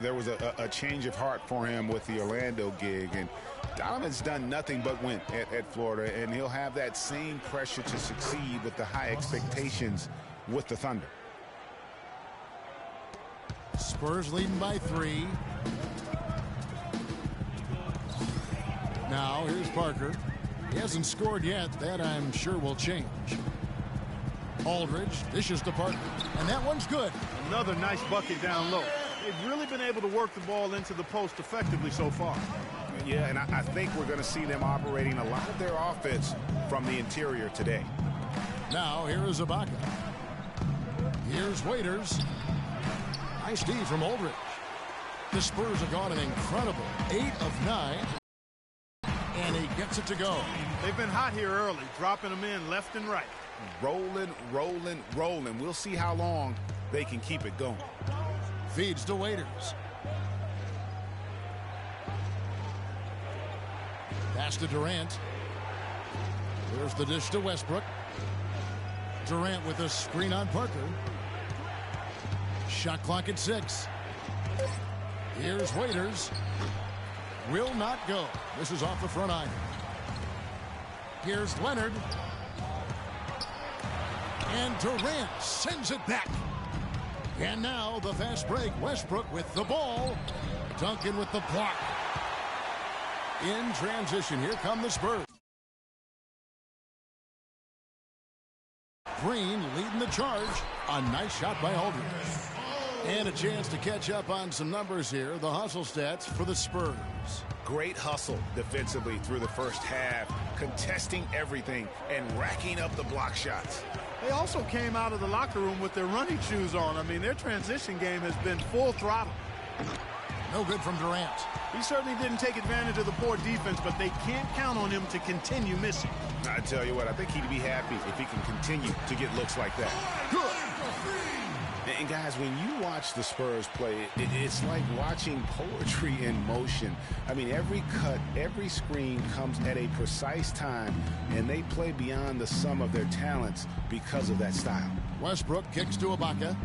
There was a change of heart for him with the Orlando gig, and Donovan's done nothing but win at Florida, and he'll have that same pressure to succeed with the high expectations with the Thunder. Spurs leading by 3. Now here's Parker. He hasn't scored yet. That I'm sure will change. Aldridge dishes to Parker, and that one's good. Another nice bucket down low. They've really been able to work the ball into the post effectively so far. Yeah, and I think we're going to see them operating a lot of their offense from the interior today. Now here is Ibaka. Here's Waiters. Nice D from Aldridge. The Spurs have gone an incredible 8 of 9. And he gets it to go. They've been hot here early, dropping them in left and right. Rolling, rolling, rolling. We'll see how long they can keep it going. Feeds to Waiters. Pass to Durant. Here's the dish to Westbrook. Durant with a screen on Parker. Shot clock at 6. Here's Waiters. Will not go. This is off the front iron. Here's Leonard. And Durant sends it back. And now the fast break. Westbrook with the ball. Duncan with the block. In transition, here come the Spurs. Green leading the charge. A nice shot by Aldridge. And a chance to catch up on some numbers here. The hustle stats for the Spurs. Great hustle defensively through the first half, contesting everything and racking up the block shots. They also came out of the locker room with their running shoes on. I mean, their transition game has been full throttle. No good from Durant. He certainly didn't take advantage of the poor defense, but they can't count on him to continue missing. I tell you what, I think he'd be happy if he can continue to get looks like that. Good. And guys, when you watch the Spurs play, it's like watching poetry in motion. I mean, every cut, every screen comes at a precise time, and they play beyond the sum of their talents because of that style. Westbrook kicks to Ibaka.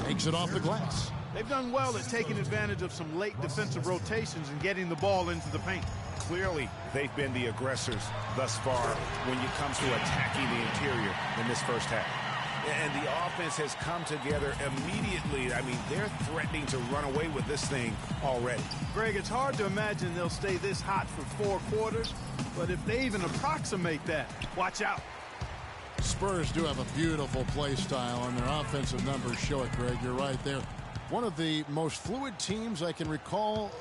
Takes it off the glass. They've done well at taking advantage of some late defensive rotations and getting the ball into the paint. Clearly, they've been the aggressors thus far when it comes to attacking the interior in this first half. And the offense has come together immediately. I mean, they're threatening to run away with this thing already. Greg, it's hard to imagine they'll stay this hot for 4 quarters, but if they even approximate that, watch out. Spurs do have a beautiful play style, and their offensive numbers show it, Greg. You're right there. One of the most fluid teams I can recall,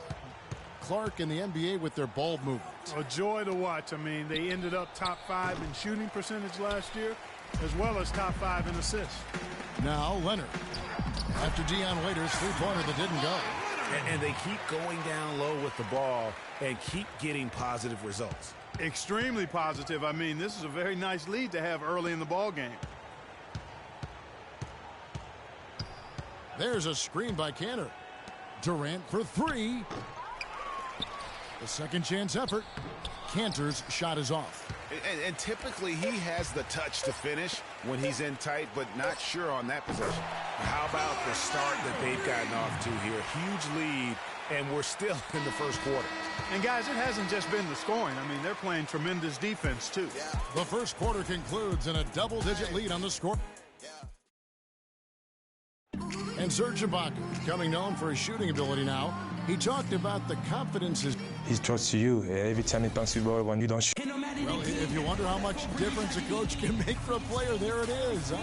Clark, in the NBA with their ball movement. A joy to watch. I mean, they ended up top 5 in shooting percentage last year, as well as top 5 in assists. Now Leonard. After Dion Waiters' three-pointer that didn't go. And they keep going down low with the ball and keep getting positive results. Extremely positive. I mean, this is a very nice lead to have early in the ball game. There's a screen by Cantor. Durant for 3. The second chance effort. Cantor's shot is off. And typically he has the touch to finish when he's in tight, but not sure on that possession. How about the start that they've gotten off to here? Huge lead, and we're still in the first quarter. And guys, it hasn't just been the scoring. I mean, they're playing tremendous defense too. The first quarter concludes in a double-digit lead on the score. And Serge Ibaka, becoming known for his shooting ability now, he talked about the confidence he trusts you every time he passes the ball when you don't shoot. Well, if you wonder how much difference a coach can make for a player, there it is. Huh?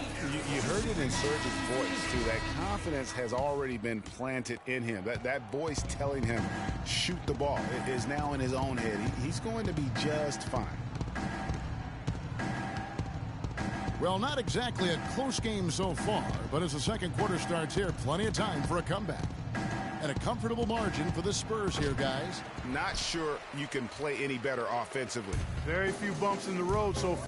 You heard it in Serge's voice, too. That confidence has already been planted in him. That voice telling him, shoot the ball, is now in his own head. He's going to be just fine. Well, not exactly a close game so far, but as the second quarter starts here, plenty of time for a comeback. And a comfortable margin for the Spurs here, guys. Not sure you can play any better offensively. Very few bumps in the road so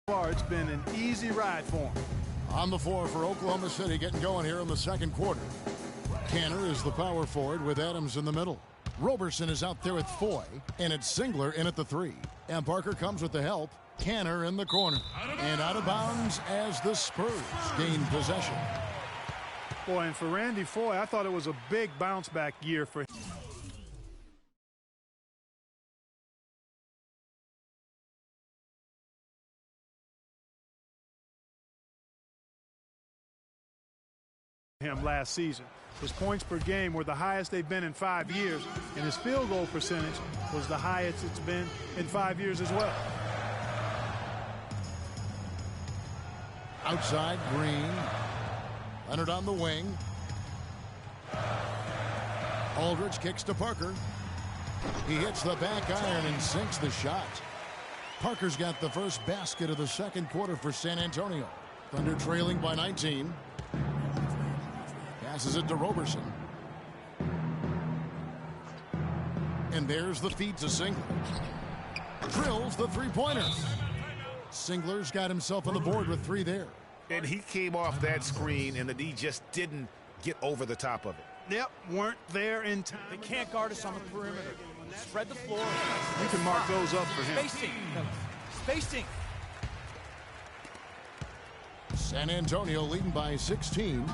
far. It's been an easy ride for him. On the floor for Oklahoma City, getting going here in the second quarter. Cantor is the power forward with Adams in the middle. Roberson is out there with Foy, and it's Singler in at the 3. And Parker comes with the help. Canner in the corner. And out of bounds as the Spurs gain possession. Boy, and for Randy Foy, I thought it was a big bounce-back year for him. Last season. His points per game were the highest they've been in 5 years, and his field goal percentage was the highest it's been in 5 years as well. Outside, Green. Leonard on the wing. Aldridge kicks to Parker. He hits the back iron and sinks the shot. Parker's got the first basket of the second quarter for San Antonio. Thunder trailing by 19. Passes it to Roberson. And there's the feed to Singler. Drills the three-pointer. Singler's got himself on the board with 3 there. And he came off that screen, and the D just didn't get over the top of it. Yep, weren't there in time. They can't guard us on the perimeter. Spread the floor. You can mark those up for him. Spacing. San Antonio leading by 16.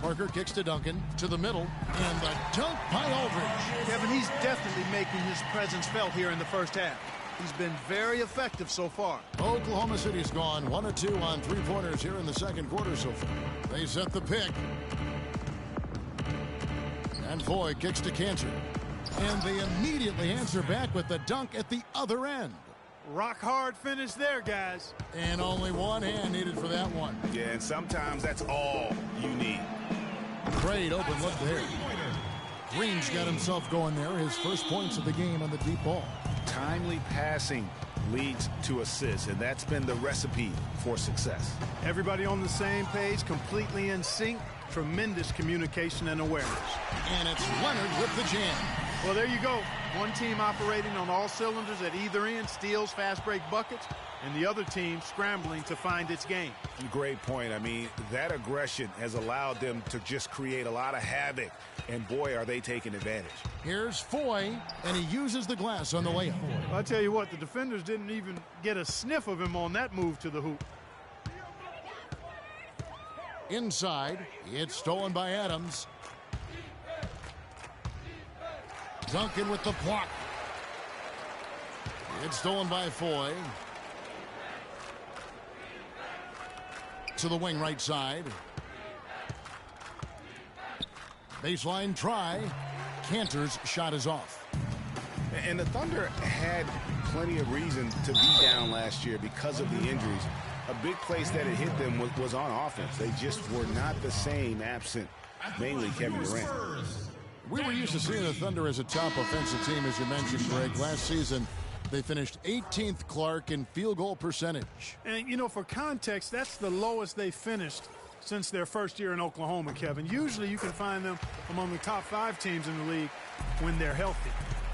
Parker kicks to Duncan, to the middle, and the dunk by Aldridge. Kevin, he's definitely making his presence felt here in the first half. He's been very effective so far. Oklahoma City's gone 1 of 2 on three-pointers here in the second quarter so far. They set the pick. And Foy kicks to Cantor. And they immediately answer back with the dunk at the other end. Rock hard finish there, guys. And only one hand needed for that one. Yeah, and sometimes that's all you need. Great open look there. Green's got himself going there. His first points of the game on the deep ball. Timely passing leads to assists, and that's been the recipe for success. Everybody on the same page, completely in sync. Tremendous communication and awareness. And it's Leonard with the jam. Well, there you go. One team operating on all cylinders at either end, steals, fast break buckets, and the other team scrambling to find its game. Great point. I mean, that aggression has allowed them to just create a lot of havoc, and boy, are they taking advantage. Here's Foy, and he uses the glass on the layup. Well, I tell you what, the defenders didn't even get a sniff of him on that move to the hoop. Inside, it's stolen by Adams. Duncan with the block. It's stolen by Foy. To the wing right side. Baseline try. Cantor's shot is off. And the Thunder had plenty of reason to be down last year because of the injuries. A big place that it hit them was on offense. They just were not the same absent mainly Kevin Durant. We were used to seeing the Thunder as a top offensive team, as you mentioned, Greg. Last season, they finished 18th, Clark, in field goal percentage. And, you know, for context, that's the lowest they finished since their first year in Oklahoma, Kevin. Usually you can find them among the top 5 teams in the league when they're healthy.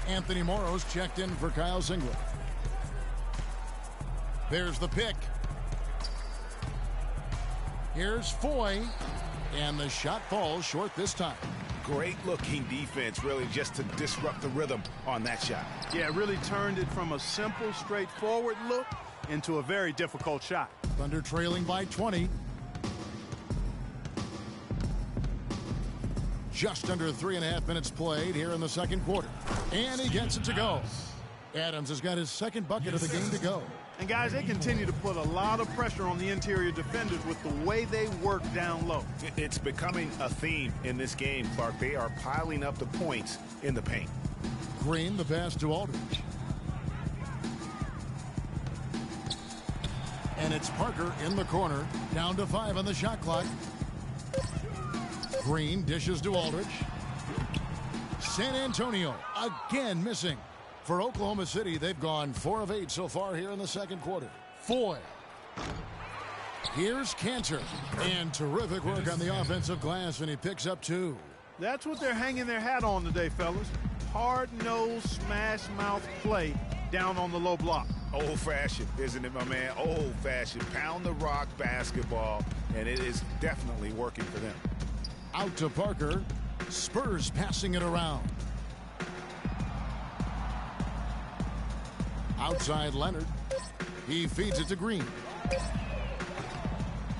Anthony Morrow's checked in for Kyle Singler. There's the pick. Here's Foy, and the shot falls short this time. Great looking defense, really, just to disrupt the rhythm on that shot. Yeah, it really turned it from a simple, straightforward look into a very difficult shot. Thunder trailing by 20. Just under 3.5 minutes played here in the second quarter. And he gets it to go. Adams has got his second bucket of the game to go. And, guys, they continue to put a lot of pressure on the interior defenders with the way they work down low. It's becoming a theme in this game, Clark. They are piling up the points in the paint. Green, the pass to Aldridge. And it's Parker in the corner. Down to 5 on the shot clock. Green dishes to Aldridge. San Antonio again missing. For Oklahoma City, they've gone 4 of 8 so far here in the second quarter. Foy. Here's Cantor. And terrific work on the offensive glass, and he picks up 2. That's what they're hanging their hat on today, fellas. Hard-nosed, smash-mouth play down on the low block. Old-fashioned, isn't it, my man? Old-fashioned. Pound the rock basketball, and it is definitely working for them. Out to Parker. Spurs passing it around. Outside Leonard. He feeds it to Green.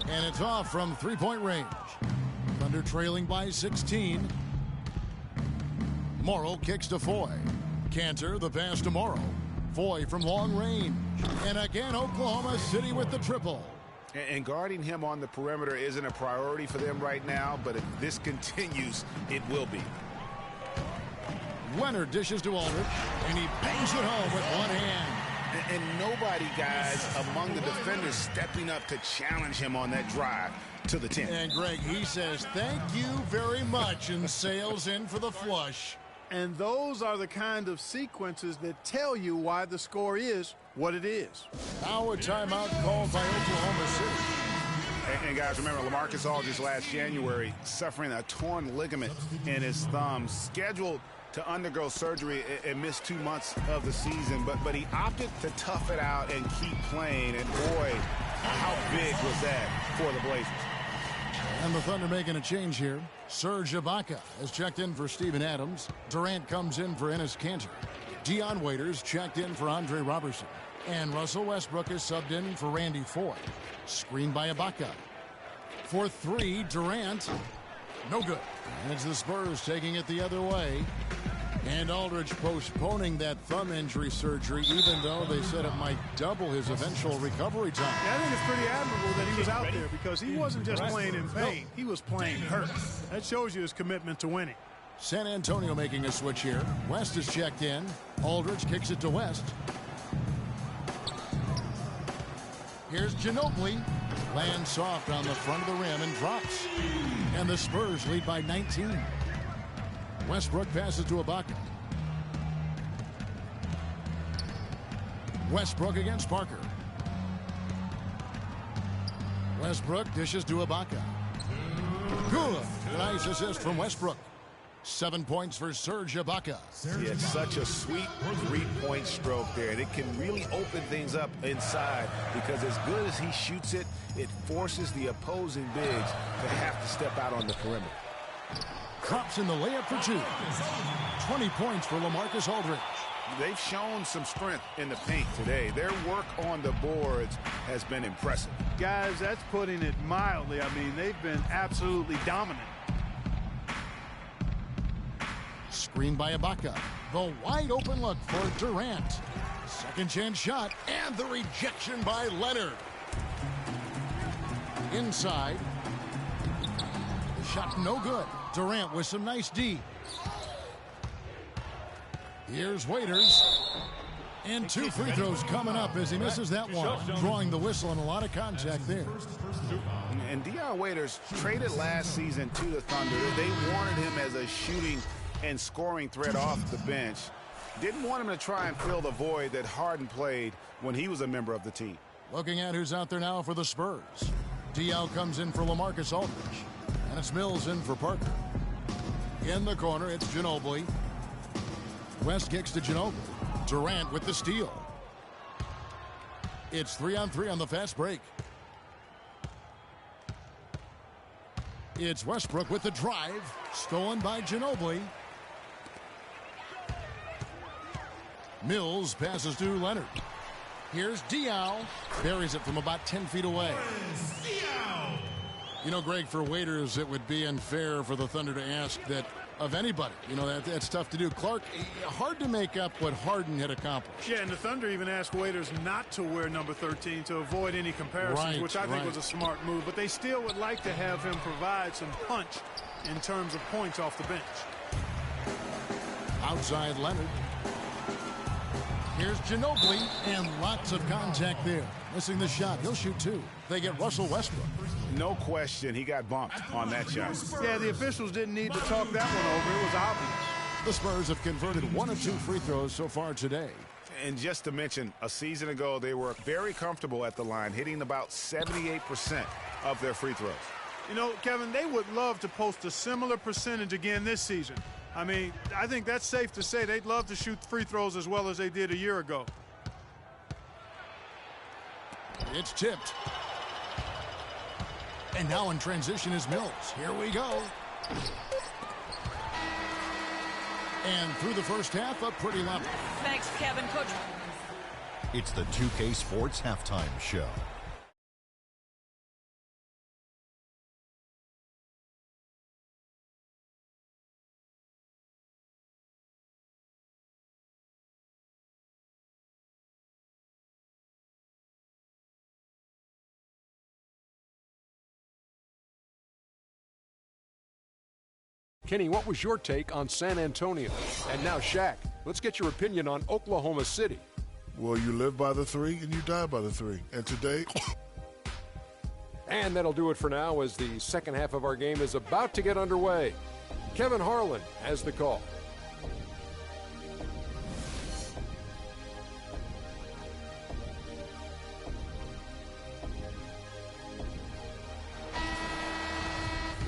And it's off from three-point range. Thunder trailing by 16. Morrow kicks to Foy. Cantor, the pass to Morrow. Foy from long range. And again, Oklahoma City with the triple. And guarding him on the perimeter isn't a priority for them right now, but if this continues, it will be. Leonard dishes to Aldridge, and he bangs it home with one hand. And nobody, guys, among the defenders stepping up to challenge him on that drive to the 10. And Greg, he says, thank you very much, and sails in for the flush. And those are the kind of sequences that tell you why the score is what it is. Now a timeout called by Oklahoma City. And guys, remember, LaMarcus Aldridge last January suffering a torn ligament in his thumb, scheduled to undergo surgery and miss 2 months of the season, but he opted to tough it out and keep playing. And boy, how big was that for the Blazers? And the Thunder making a change here. Serge Ibaka has checked in for Steven Adams. Durant comes in for Enes Kanter. Dion Waiters checked in for Andre Robertson. And Russell Westbrook is subbed in for Randy Foy. Screen by Ibaka. For three, Durant. No good. And it's the Spurs taking it the other way. And Aldridge postponing that thumb injury surgery, even though they said it might double his eventual recovery time. Yeah, I think it's pretty admirable that he was out there because he wasn't just playing in pain. He was playing hurt. That shows you his commitment to winning. San Antonio making a switch here. West is checked in. Aldridge kicks it to West. Here's Ginobili. Lands soft on the front of the rim and drops. And the Spurs lead by 19. Westbrook passes to Ibaka. Westbrook against Parker. Westbrook dishes to Ibaka. Good. Nice assist from Westbrook. 7 points for Serge Ibaka. Yeah, it's such a sweet three-point stroke there, and it can really open things up inside because as good as he shoots it, it forces the opposing bigs to have to step out on the perimeter. Drops in the layup for two. 20 points for LaMarcus Aldridge. They've shown some strength in the paint today. Their work on the boards has been impressive. Guys, that's putting it mildly. I mean, they've been absolutely dominant. Screen by Ibaka. The wide open look for Durant. Second chance shot and the rejection by Leonard. Inside. The shot no good. Durant with some nice D. Here's Waiters. And two free throws coming up as he misses that one. Drawing the whistle and a lot of contact there. And Dion Waiters traded last season to the Thunder. They wanted him as a shooting and scoring threat off the bench. Didn't want him to try and fill the void that Harden played when he was a member of the team. Looking at who's out there now for the Spurs. DL comes in for LaMarcus Aldridge. And it's Mills in for Parker. In the corner, it's Ginobili. West kicks to Ginobili. Durant with the steal. It's 3-on-3 on the fast break. It's Westbrook with the drive. Stolen by Ginobili. Mills passes to Leonard. Here's Diaw. Buries it from about 10 feet away. You know, Greg, for Waiters, it would be unfair for the Thunder to ask that of anybody. You know, that's tough to do. Clark, hard to make up what Harden had accomplished. Yeah, and the Thunder even asked Waiters not to wear number 13 to avoid any comparisons, which I think was a smart move. But they still would like to have him provide some punch in terms of points off the bench. Outside Leonard. Here's Ginobili, and lots of contact there. Missing the shot. He'll shoot two. They get Russell Westbrook. No question he got bumped on that shot. Yeah, the officials didn't need to talk that one over. It was obvious. The Spurs have converted 1 of 2 free throws so far today. And just to mention, a season ago, they were very comfortable at the line, hitting about 78% of their free throws. You know, Kevin, they would love to post a similar percentage again this season. I mean, I think that's safe to say they'd love to shoot free throws as well as they did a year ago. It's tipped. And now in transition is Mills. Here we go. And through the first half, a pretty level. Thanks, Kevin. Coach. It's the 2K Sports Halftime Show. Kenny, what was your take on San Antonio? And now, Shaq, let's get your opinion on Oklahoma City. Well, you live by the 3 and you die by the 3. And today... And that'll do it for now as the second half of our game is about to get underway. Kevin Harlan has the call.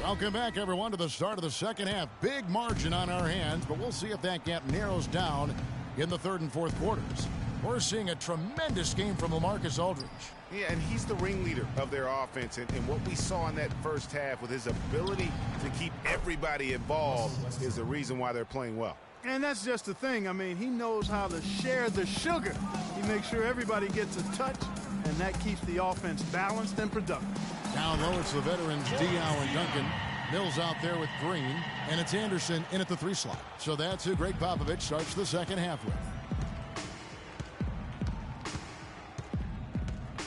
Welcome back, everyone, to the start of the second half. Big margin on our hands, but we'll see if that gap narrows down in the third and fourth quarters. We're seeing a tremendous game from LaMarcus Aldridge. Yeah, and he's the ringleader of their offense. And what we saw in that first half with his ability to keep everybody involved is the reason why they're playing well. And that's just the thing. I mean, he knows how to share the sugar. He makes sure everybody gets a touch, and that keeps the offense balanced and productive. Down low, it's the veterans Diaw and Duncan. Mills out there with Green, and it's Anderson in at the 3 slot. So that's who Greg Popovich starts the second half with.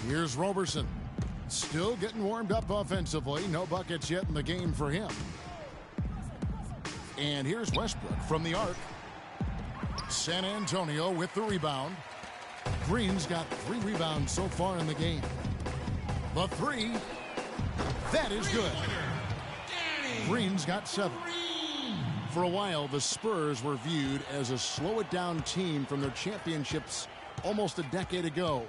Here's Roberson. Still getting warmed up offensively. No buckets yet in the game for him. And here's Westbrook from the arc. San Antonio with the rebound. Green's got 3 rebounds so far in the game. The 3. That is good. Green's got 7. For a while, the Spurs were viewed as a slow-it-down team from their championships almost a decade ago.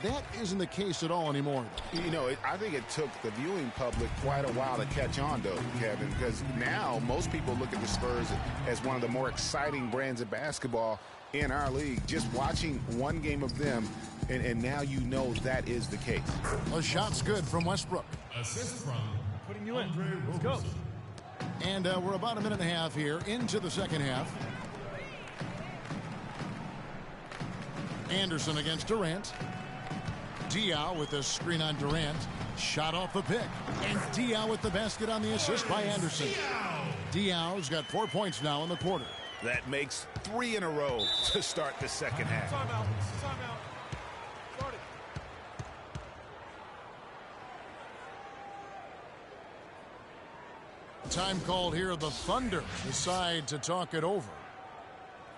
That isn't the case at all anymore. You know, I think it took the viewing public quite a while to catch on, though, Kevin, because now most people look at the Spurs as one of the more exciting brands of basketball in our league. Just watching one game of them, and now you know that is the case. A shot's good from Westbrook. Assist from Putting you in. Let's go. And we're about a minute and a half here into the second half. Anderson against Durant. Diaw with the screen on Durant. Shot off the pick. And Diaw with the basket on the assist by Anderson. Diaw's got 4 points now in the quarter. That makes 3 in a row to start the second half. Timeout. Start it. Time called here. The Thunder decide to talk it over.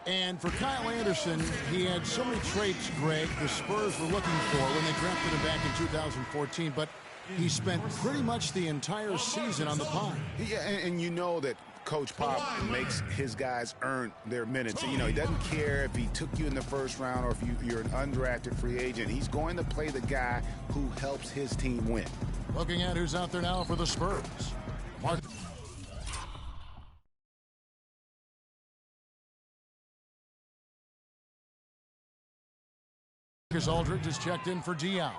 And for Kyle Anderson, he had so many traits, Greg, the Spurs were looking for when they drafted him back in 2014. But he spent pretty much the entire season on the pod. Yeah, and you know that Coach Pop makes his guys earn their minutes. You know, he doesn't care if he took you in the first round or if you're an undrafted free agent. He's going to play the guy who helps his team win. Looking at who's out there now for the Spurs. Mark. Aldridge is checked in for Diaw.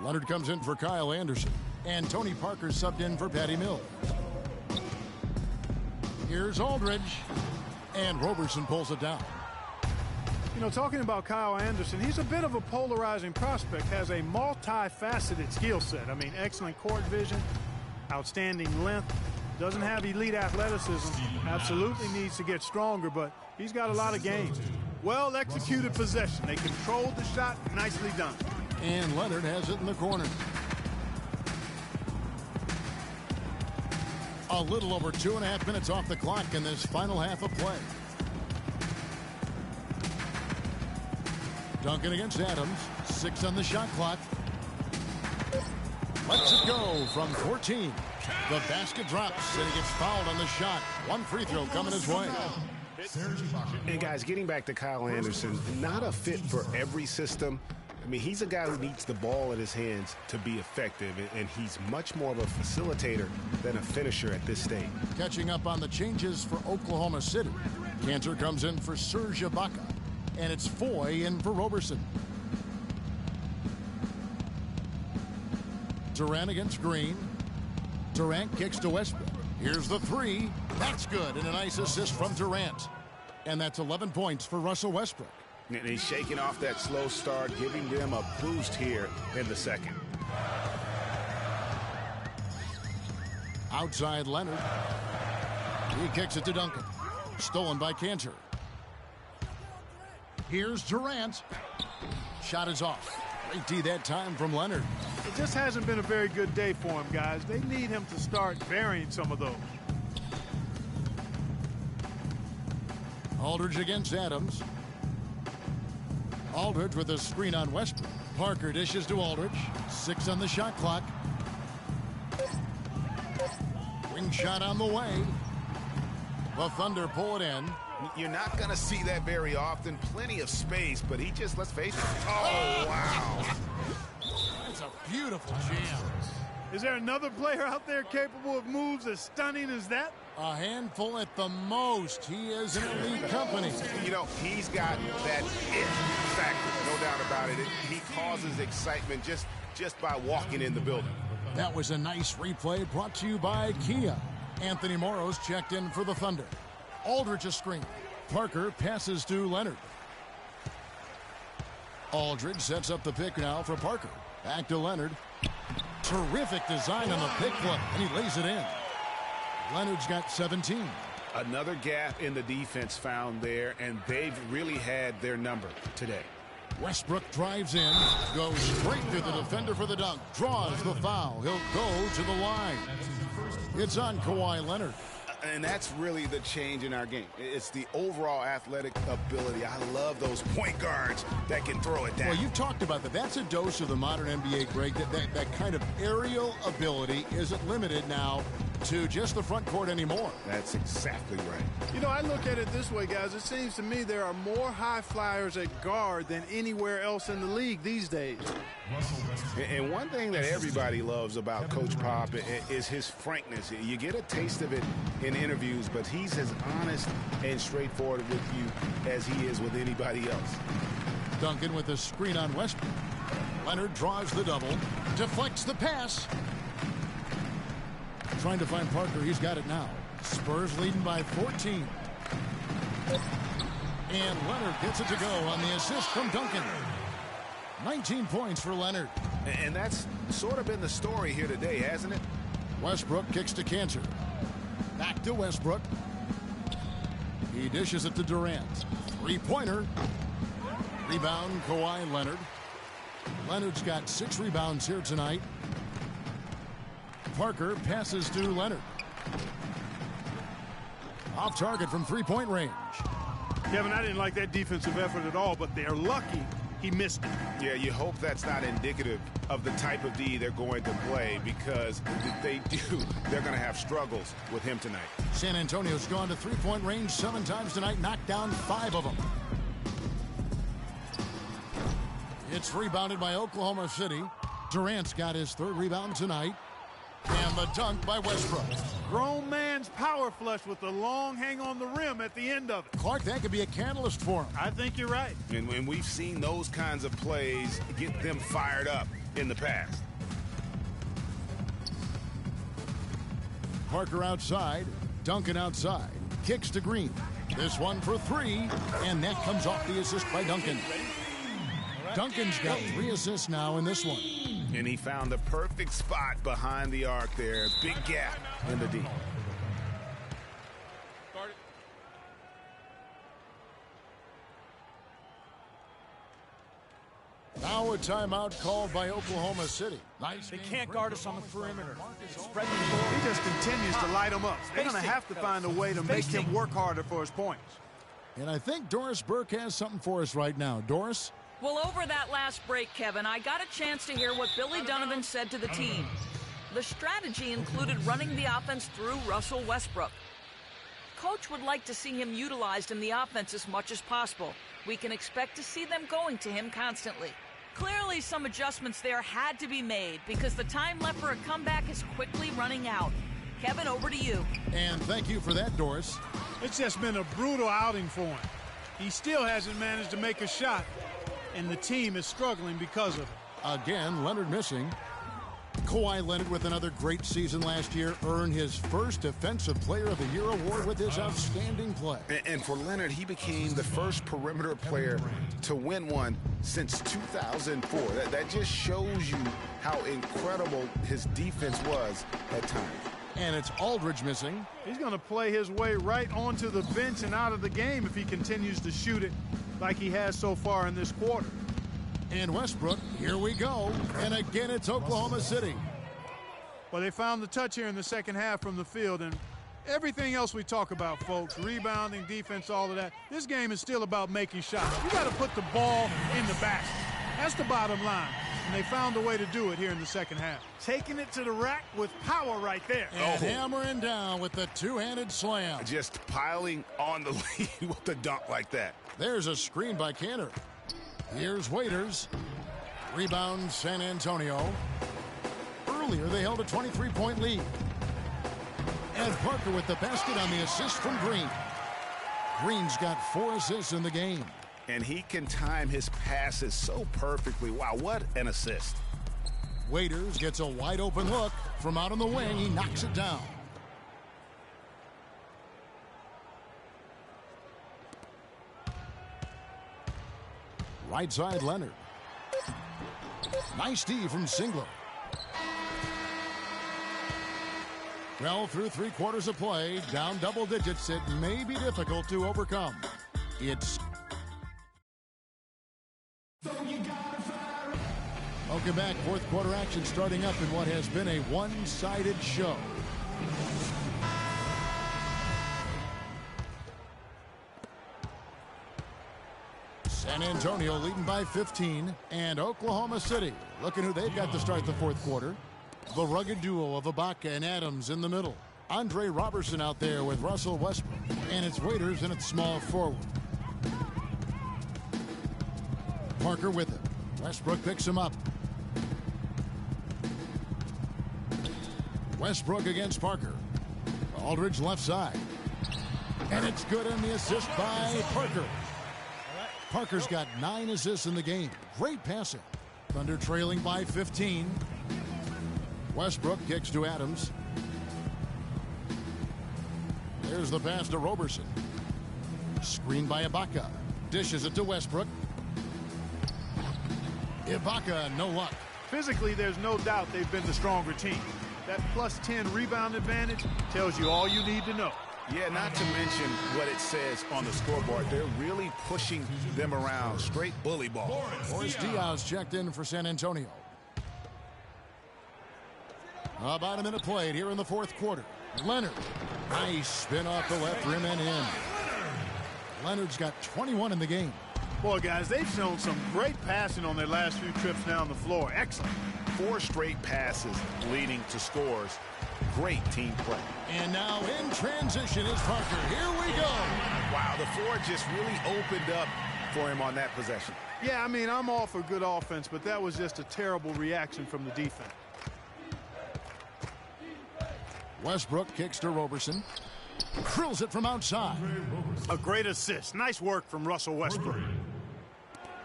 Leonard comes in for Kyle Anderson. And Tony Parker subbed in for Patty Mills. Here's Aldridge. And Roberson pulls it down. You know, talking about Kyle Anderson, he's a bit of a polarizing prospect, has a multifaceted skill set. I mean, excellent court vision, outstanding length, doesn't have elite athleticism, absolutely needs to get stronger, but he's got a lot of game. Well-executed possession. They controlled the shot. Nicely done. And Leonard has it in the corner. A little over 2.5 minutes off the clock in this final half of play. Duncan against Adams. 6 on the shot clock. Lets it go from 14. The basket drops, and he gets fouled on the shot. 1 free throw coming his way. And guys, getting back to Kyle Anderson, not a fit for every system. I mean, he's a guy who needs the ball in his hands to be effective, and he's much more of a facilitator than a finisher at this stage. Catching up on the changes for Oklahoma City. Cantor comes in for Serge Ibaka, and it's Foy in for Roberson. Durant against Green. Durant kicks to Westbrook. Here's the 3. That's good, and a nice assist from Durant. And that's 11 points for Russell Westbrook. And he's shaking off that slow start, giving them a boost here in the second. Outside Leonard. He kicks it to Duncan. Stolen by Cantor. Here's Durant. Shot is off. Great D that time from Leonard. It just hasn't been a very good day for him, guys. They need him to start varying some of those. Aldridge against Adams. Aldridge with a screen on Westbrook. Parker dishes to Aldridge. 6 on the shot clock. Wing shot on the way. The Thunder pull it in. You're not going to see that very often. Plenty of space, but he just, let's face it. Oh, wow. That's a beautiful jam. Is there another player out there capable of moves as stunning as that? A handful at the most. He is in elite company. You know, he's got that it factor, no doubt about it. He causes excitement just by walking in the building. That was a nice replay brought to you by Kia. Anthony Morrow's checked in for the Thunder. Aldridge a screen. Parker passes to Leonard. Aldridge sets up the pick now for Parker. Back to Leonard. Terrific design on the pick play, and he lays it in. Leonard's got 17. Another gap in the defense found there, and they've really had their number today. Westbrook drives in, goes straight to the defender for the dunk, draws the foul. He'll go to the line. It's on Kawhi Leonard. And that's really the change in our game. It's the overall athletic ability. I love those point guards that can throw it down. Well, you've talked about that. That's a dose of the modern NBA, Greg. That kind of aerial ability isn't limited now to just the front court anymore. That's exactly right. You know, I look at it this way, guys. It seems to me there are more high flyers at guard than anywhere else in the league these days. And one thing that everybody loves about Coach Pop is his frankness. You get a taste of it in interviews, but he's as honest and straightforward with you as he is with anybody else. Duncan with a screen on Westbrook. Leonard draws the double, deflects the pass. Trying to find Parker. He's got it now. Spurs leading by 14. And Leonard gets it to go on the assist from Duncan. 19 points for Leonard. And that's sort of been the story here today, hasn't it? Westbrook kicks to Cantor. Back to Westbrook. He dishes it to Durant. Three-pointer. Rebound, Kawhi Leonard. Leonard's got 6 rebounds here tonight. Parker passes to Leonard. Off target from three-point range. Kevin, I didn't like that defensive effort at all, but they're lucky he missed it. Yeah, you hope that's not indicative of the type of D they're going to play, because if they do, they're going to have struggles with him tonight. San Antonio's gone to three-point range 7 times tonight, knocked down 5 of them. It's rebounded by Oklahoma City. Durant's got his 3rd rebound tonight. And the dunk by Westbrook. Grown man's power flush with the long hang on the rim at the end of it. Clark, that could be a catalyst for him. I think you're right. And when we've seen those kinds of plays get them fired up in the past. Parker outside. Duncan outside. Kicks to Green. This one for 3. And that comes off the assist by Duncan. Duncan's got 3 assists now in this one. And he found the perfect spot behind the arc there. Big gap in the D. Now a timeout called by Oklahoma City. Nice. They can't guard us on the perimeter. Spread the He just continues to light them up. They're going to have to find a way to make him work harder for his points. And I think Doris Burke has something for us right now. Doris? Well, over that last break, Kevin, I got a chance to hear what Billy Donovan said to the team. The strategy included running the offense through Russell Westbrook. Coach would like to see him utilized in the offense as much as possible. We can expect to see them going to him constantly. Clearly, some adjustments there had to be made because the time left for a comeback is quickly running out. Kevin, over to you. And thank you for that, Doris. It's just been a brutal outing for him. He still hasn't managed to make a shot, and the team is struggling because of it. Again, Leonard missing. Kawhi Leonard, with another great season last year, earned his first Defensive Player of the Year award with his outstanding play. And for Leonard, he became the first perimeter player to win one since 2004. That just shows you how incredible his defense was at times. And it's Aldridge missing. He's going to play his way right onto the bench and out of the game if he continues to shoot it like he has so far in this quarter. And Westbrook, here we go. And again, it's Oklahoma City. Well, they found the touch here in the second half from the field, and everything else we talk about, folks, rebounding, defense, all of that, this game is still about making shots. You got to put the ball in the basket. That's the bottom line. And they found a way to do it here in the second half. Taking it to the rack with power right there. And hammering down with the two-handed slam. Just piling on the lead with the dunk like that. There's a screen by Cantor. Here's Waiters. Rebound San Antonio. Earlier, they held a 23-point lead. And Parker with the basket on the assist from Green. Green's got 4 assists in the game. And he can time his passes so perfectly. Wow, what an assist. Waiters gets a wide open look from out on the wing. He knocks it down. Right side, Leonard. Nice D from Singler. Well, through 3 quarters of play, down double digits, it may be difficult to overcome. It's... Welcome back. 4th quarter action starting up in what has been a one-sided show. San Antonio leading by 15, and Oklahoma City looking who they've got to start the 4th quarter. The rugged duo of Ibaka and Adams in the middle. Andre Robertson out there with Russell Westbrook, and it's Waiters and it's small forward. Parker with it. Westbrook picks him up. Westbrook against Parker. Aldridge left side. And it's good on the assist by Parker. Parker's got 9 assists in the game. Great passing. Thunder trailing by 15. Westbrook kicks to Adams. There's the pass to Robertson. Screened by Ibaka. Dishes it to Westbrook. Ibaka, no luck. Physically, there's no doubt they've been the stronger team. That plus 10 rebound advantage tells you all you need to know. Yeah, not to mention what it says on the scoreboard. They're really pushing them around. Straight bully ball. Boris Diaz checked in for San Antonio. About a minute played here in the 4th quarter. Leonard. Nice spin off the left rim and in. Leonard's got 21 in the game. Boy, guys, they've shown some great passing on their last few trips down the floor. Excellent. 4 straight passes leading to scores. Great team play. And now in transition is Parker. Here we go. Wow, the floor just really opened up for him on that possession. Yeah, I mean, I'm all for good offense, but that was just a terrible reaction from the defense. Westbrook kicks to Robertson. Drills it from outside. A great assist. Nice work from Russell Westbrook.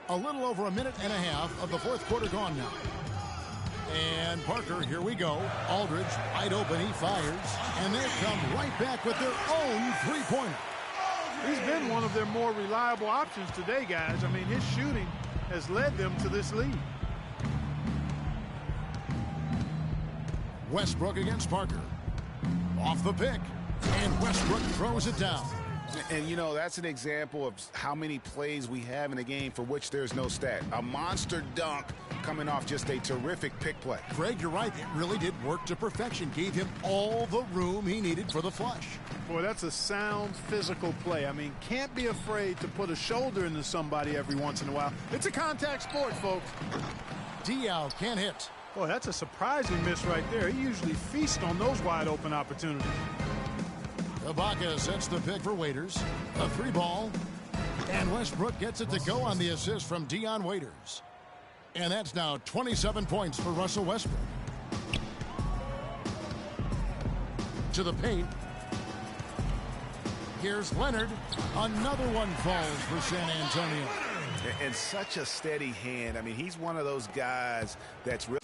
A little over a minute and a half of the 4th quarter gone now. And Parker, here we go. Aldridge, wide open, he fires. And they come right back with their own three-pointer. He's been one of their more reliable options today, guys. I mean, his shooting has led them to this lead. Westbrook against Parker. Off the pick. And Westbrook throws it down. And, you know, that's an example of how many plays we have in a game for which there's no stat. A monster dunk coming off just a terrific pick play. Greg, you're right. It really did work to perfection. Gave him all the room he needed for the flush. Boy, that's a sound physical play. I mean, can't be afraid to put a shoulder into somebody every once in a while. It's a contact sport, folks. Diao can't hit. Boy, that's a surprising miss right there. He usually feasts on those wide open opportunities. Ibaka sets the pick for Waiters. A 3-ball. And Westbrook gets it to go on the assist from Dion Waiters. And that's now 27 points for Russell Westbrook. To the paint. Here's Leonard. Another one falls for San Antonio. And such a steady hand. I mean, he's one of those guys that's really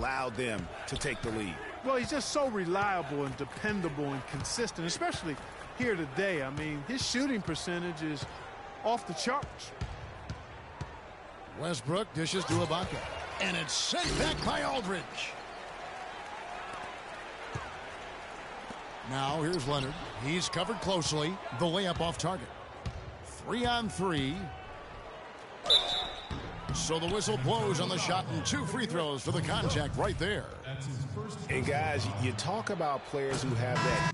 allowed them to take the lead. Well, he's just so reliable and dependable and consistent, especially here today. I mean, his shooting percentage is off the charts. Westbrook dishes to Ibaka. And it's sent back by Aldridge. Now here's Leonard. He's covered closely. The layup off target. 3-on-3. So the whistle blows on the shot and 2 free throws for the contact right there. And guys, you talk about players who have that.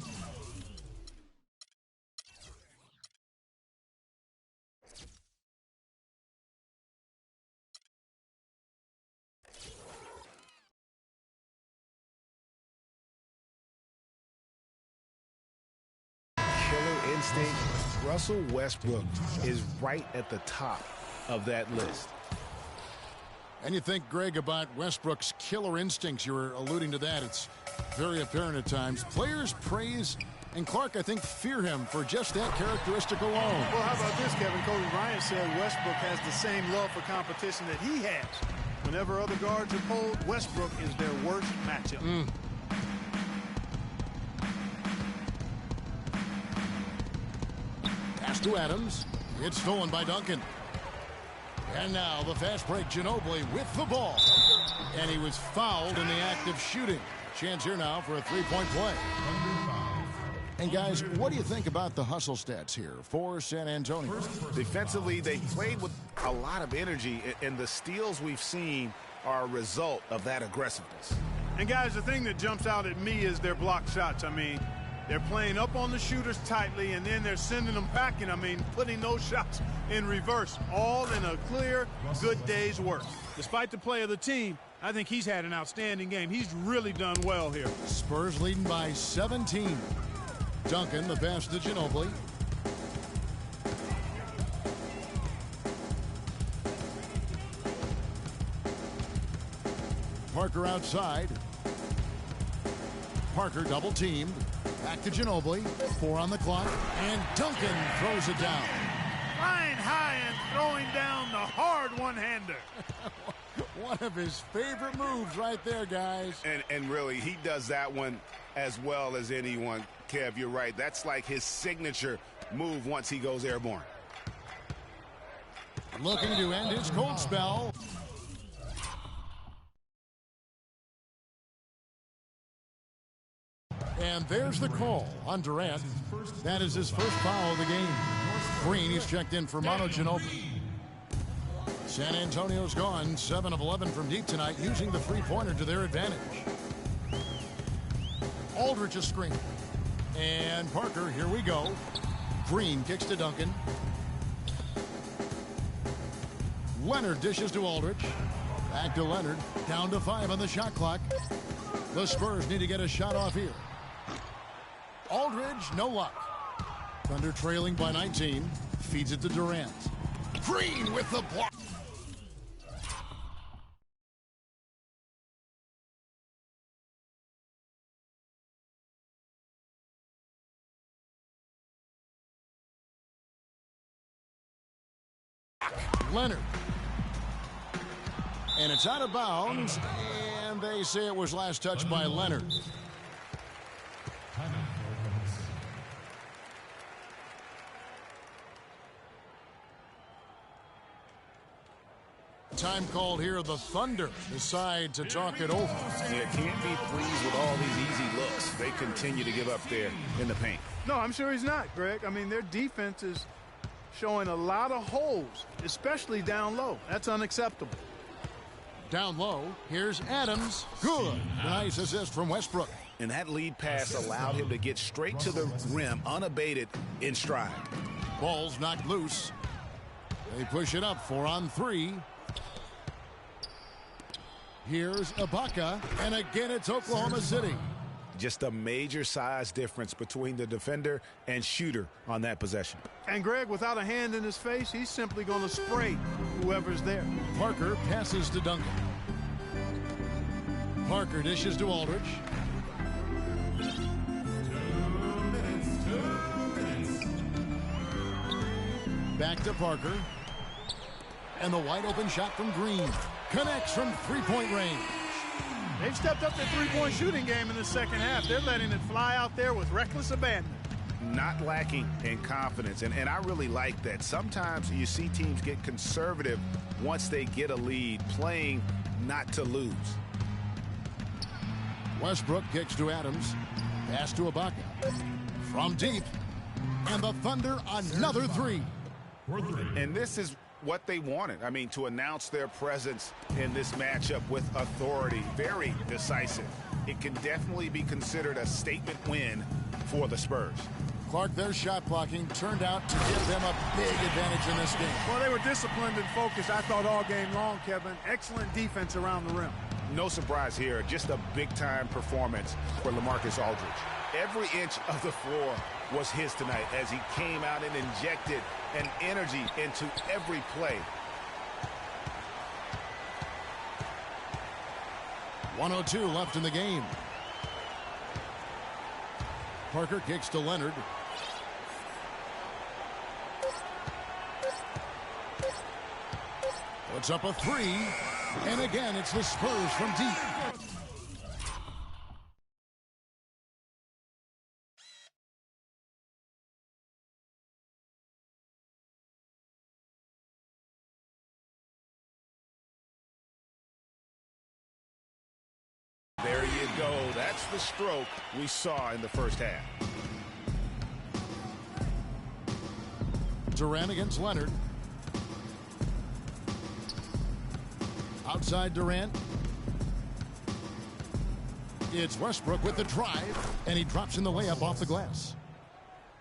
Killer instinct. Russell Westbrook is right at the top of that list. And you think, Greg, about Westbrook's killer instincts. You were alluding to that. It's very apparent at times. Players praise, and Clark, I think, fear him for just that characteristic alone. Well, how about this, Kevin? Kobe Bryant said Westbrook has the same love for competition that he has. Whenever other guards are pulled, Westbrook is their worst matchup. Pass to Adams. It's stolen by Duncan. And now the fast break, Ginobili with the ball. And he was fouled in the act of shooting. Chance here now for a three-point play. And guys, what do you think about the hustle stats here for San Antonio? Defensively, they played with a lot of energy, and the steals we've seen are a result of that aggressiveness. And guys, the thing that jumps out at me is their block shots. I mean, they're playing up on the shooters tightly, and then they're sending them packing. I mean, putting those shots in reverse, all in a clear, good day's work. Despite the play of the team, I think he's had an outstanding game. He's really done well here. Spurs leading by 17. Duncan, the pass to Ginobili. Parker outside. Parker double teamed. Back to Ginobili. 4 on the clock. And Duncan throws it down. Flying high and throwing down the hard one-hander. One of his favorite moves right there, guys. And really, he does that one as well as anyone. Kev, you're right. That's like his signature move once he goes airborne. Looking to end his cold spell. And there's the call on Durant. That is his first foul of the game. Green, he's checked in for Manu Ginobili. San Antonio's gone 7 of 11 from deep tonight, using the three-pointer to their advantage. Aldridge a screen. And Parker, here we go. Green kicks to Duncan. Leonard dishes to Aldridge. Back to Leonard. Down to 5 on the shot clock. The Spurs need to get a shot off here. Aldridge, no luck. Thunder trailing by 19. Feeds it to Durant. Green with the block. Leonard. And it's out of bounds, and they say it was last touched by Leonard. Time called here. The Thunder decide to talk it over. Yeah, can't be pleased with all these easy looks they continue to give up there in the paint. No, I'm sure he's not, Greg. I mean, their defense is showing a lot of holes, especially down low. That's unacceptable. Down low, here's Adams. Good. Nice assist from Westbrook. And that lead pass allowed him to get straight to the rim, unabated, in stride. Ball's knocked loose. They push it up 4 on 3. Here's Ibaka, and again it's Oklahoma City. Just a major size difference between the defender and shooter on that possession. And Greg, without a hand in his face, he's simply going to spray whoever's there. Parker passes to Duncan. Parker dishes to Aldridge. 2 minutes. Back to Parker. And the wide open shot from Green. Connects from 3-point range. They've stepped up their three-point shooting game in the second half. They're letting it fly out there with reckless abandon. Not lacking in confidence, and I really like that. Sometimes you see teams get conservative once they get a lead, playing not to lose. Westbrook kicks to Adams. Pass to Ibaka. From deep. And the Thunder another three. And this is what they wanted. I mean, to announce their presence in this matchup with authority. Very decisive. It can definitely be considered a statement win for the Spurs. Clark, their shot blocking turned out to give them a big advantage in this game. Well, they were disciplined and focused, I thought, all game long, Kevin. Excellent defense around the rim. No surprise here. Just a big-time performance for LaMarcus Aldridge. Every inch of the floor was his tonight as he came out and injected an energy into every play. 1:02 left in the game. Parker kicks to Leonard. Puts up a three. And again, it's the Spurs from deep. There you go. That's the stroke we saw in the first half. Durant against Leonard. Outside Durant. It's Westbrook with the drive, and he drops in the layup off the glass.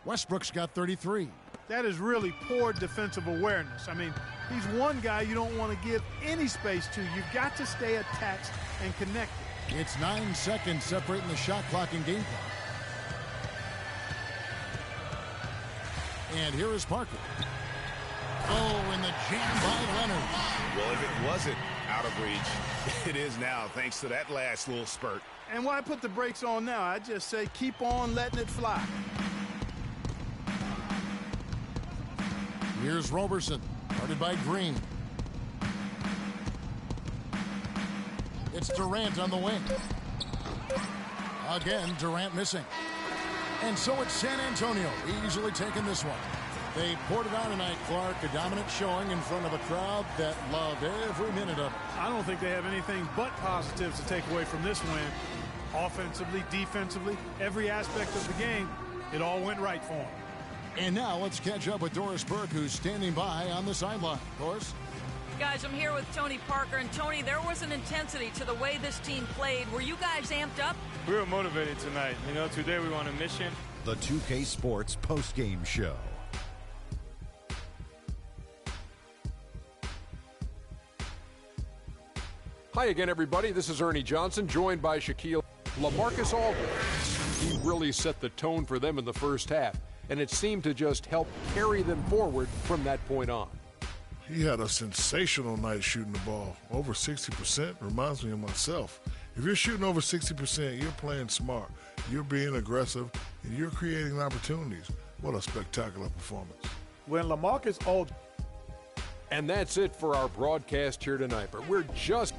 Westbrook's got 33. That is really poor defensive awareness. I mean, he's one guy you don't want to give any space to. You've got to stay attached and connected. It's 9 seconds separating the shot clock and game clock. And here is Parker. Oh, and the jam by Leonard. Well, if it wasn't out of reach, it is now, thanks to that last little spurt. And why put the brakes on now? I just say keep on letting it fly. Here's Roberson, guarded by Green. It's Durant on the wing. Again, Durant missing. And so it's San Antonio easily taking this one. They poured it on tonight, Clark. A dominant showing in front of a crowd that loved every minute of it. I don't think they have anything but positives to take away from this win. Offensively, defensively, every aspect of the game, it all went right for them. And now let's catch up with Doris Burke, who's standing by on the sideline. Doris? Guys, I'm here with Tony Parker. And Tony, there was an intensity to the way this team played. Were you guys amped up? We were motivated tonight. You know, today we want a mission. The 2K Sports postgame show. Hi again, everybody. This is Ernie Johnson, joined by Shaquille. LaMarcus Aldridge. He really set the tone for them in the first half, and it seemed to just help carry them forward from that point on. He had a sensational night shooting the ball. Over 60% reminds me of myself. If you're shooting over 60%, you're playing smart. You're being aggressive, and you're creating opportunities. What a spectacular performance. When LaMarcus Aldridge. And that's it for our broadcast here tonight, but we're just